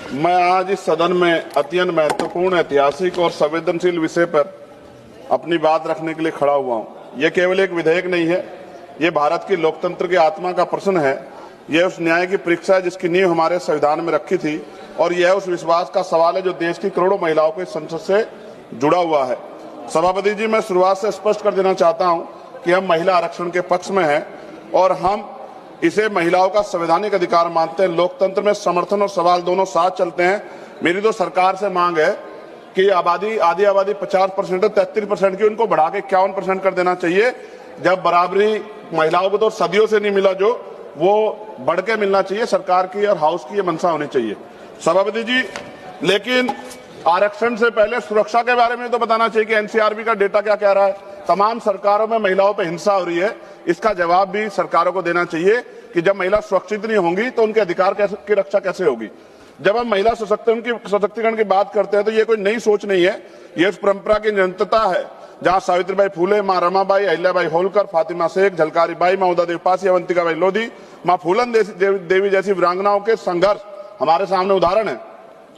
मैं आज इस सदन में अत्यंत महत्वपूर्ण, ऐतिहासिक और संवेदनशील विषय पर अपनी बात रखने के लिए खड़ा हुआ हूं। यह केवल एक विधेयक नहीं है, ये भारत की लोकतंत्र की आत्मा का प्रश्न है। यह उस न्याय की परीक्षा है जिसकी नींव हमारे संविधान में रखी थी, और यह उस विश्वास का सवाल है जो देश की करोड़ों महिलाओं के संसद से जुड़ा हुआ है। सभापति जी, मैं शुरुआत से स्पष्ट कर देना चाहता हूं कि हम महिला आरक्षण के पक्ष में हैं और हम इसे महिलाओं का संवैधानिक अधिकार मानते हैं। लोकतंत्र में समर्थन और सवाल दोनों साथ चलते हैं। मेरी तो सरकार से मांग है कि आधी आबादी 50% है, 33% की, उनको बढ़ा के 51% कर देना चाहिए। जब बराबरी महिलाओं को तो सदियों से नहीं मिला, जो वो बढ़ के मिलना चाहिए। सरकार की और हाउस की ये मंशा होनी चाहिए। सभापति जी, लेकिन आरक्षण से पहले सुरक्षा के बारे में तो बताना चाहिए कि एनसीआरबी का डेटा क्या कह रहा है। तमाम सरकारों में महिलाओं पर हिंसा हो रही है, इसका जवाब भी सरकारों को देना चाहिए कि जब महिला सुरक्षित नहीं होंगी तो उनके अधिकार की रक्षा कैसे होगी। जब हम महिला सशक्तिकरण की बात करते हैं तो ये कोई नई सोच नहीं है, ये उस परंपरा की निरंतरता है जहां सावित्रीबाई फूले, मां रमाबाई, अहिल्याबाई होलकर, फातिमा शेख, झलकारी बाई, मां उदा देवी पासी, अवंतिकाबाई लोधी, मां फूलन देवी जैसी वीरांगनाओं के संघर्ष हमारे सामने उदाहरण है।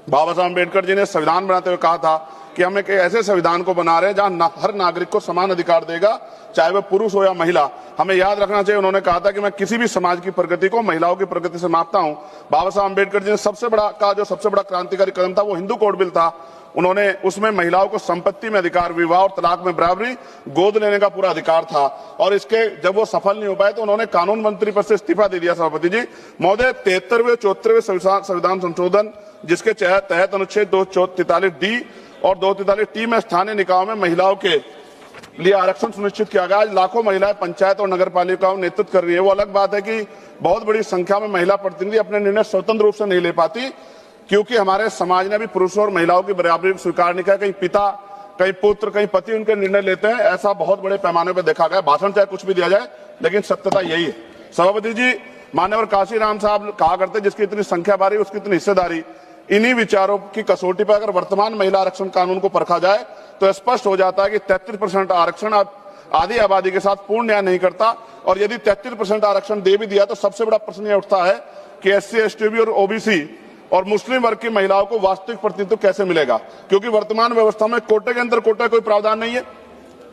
बाबा साहब अम्बेडकर जी ने संविधान बनाते हुए कहा था कि हम एक ऐसे संविधान को बना रहे हैं जहां हर नागरिक को समान अधिकार देगा, चाहे वह पुरुष हो या महिला। हमें याद रखना चाहिए, उन्होंने कहा था कि मैं किसी भी समाज की प्रगति को महिलाओं की प्रगति से मापता हूं। बाबा साहब अम्बेडकर जी ने सबसे बड़ा क्रांतिकारी कदम था वो हिंदू कोड बिल था। उन्होंने उसमें महिलाओं को संपत्ति में अधिकार, विवाह और तलाक में बराबरी, गोद लेने का पूरा अधिकार था। और इसके जब वो सफल नहीं हो पाए तो उन्होंने कानून मंत्री पद से इस्तीफा दे दिया। सभापति जी महोदय, 73वें 74वें संविधान संशोधन जिसके तहत अनुच्छेद 243D और 243T में स्थानीय निकायों में महिलाओं के लिए आरक्षण सुनिश्चित किया गया। आज लाखों महिलाएं पंचायत और नगर पालिकाओं में नेतृत्व कर रही है। वो अलग बात है कि बहुत बड़ी संख्या में महिला प्रतिनिधि अपने निर्णय स्वतंत्र रूप से नहीं ले पाती, क्योंकि हमारे समाज ने भी पुरुषों और महिलाओं की बराबरी को स्वीकार नहीं किया। कहीं पिता, कहीं पुत्र, कहीं पति उनके निर्णय लेते हैं। ऐसा बहुत बड़े पैमाने पर देखा गया। भाषण चाहे कुछ भी दिया जाए, लेकिन सत्यता यही है। सभापति जी, मान्यवर काशीराम साहब कहा करते, जिसकी इतनी संख्या बारी उसकी इतनी हिस्सेदारी। इन्हीं विचारों की कसौटी पर अगर वर्तमान महिला आरक्षण कानून को परखा जाए तो स्पष्ट हो जाता है कि 33% आरक्षण आधी आबादी के साथ पूर्ण न्याय नहीं करता। और यदि 33% आरक्षण दे भी दिया तो सबसे बड़ा प्रश्न यह उठता है कि SC, ST और OBC और मुस्लिम वर्ग की महिलाओं को वास्तविक प्रतिनिधित्व कैसे मिलेगा, क्योंकि वर्तमान व्यवस्था में कोटे के अंदर कोटे कोई प्रावधान नहीं है।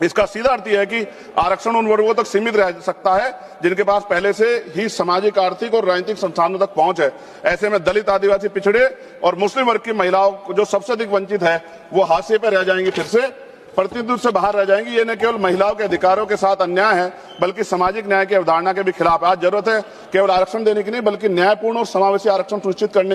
इसका सीधा अर्थ यह है कि आरक्षण उन वर्गों तक सीमित रह सकता है जिनके पास पहले से ही सामाजिक, आर्थिक और राजनीतिक संसाधनों तक पहुंच है। ऐसे में दलित, आदिवासी, पिछड़े और मुस्लिम वर्ग की महिलाओं जो सबसे अधिक वंचित है वो हाशिए पर रह जाएंगी, फिर से प्रतिनिधित्व से बाहर रह जाएंगी। ये न केवल महिलाओं के अधिकारों के साथ अन्याय है बल्कि सामाजिक न्याय की अवधारणा के भी खिलाफ। आज जरूरत है केवल आरक्षण देने की नहीं, बल्कि न्यायपूर्ण और समावेशी आरक्षण सुनिश्चित करने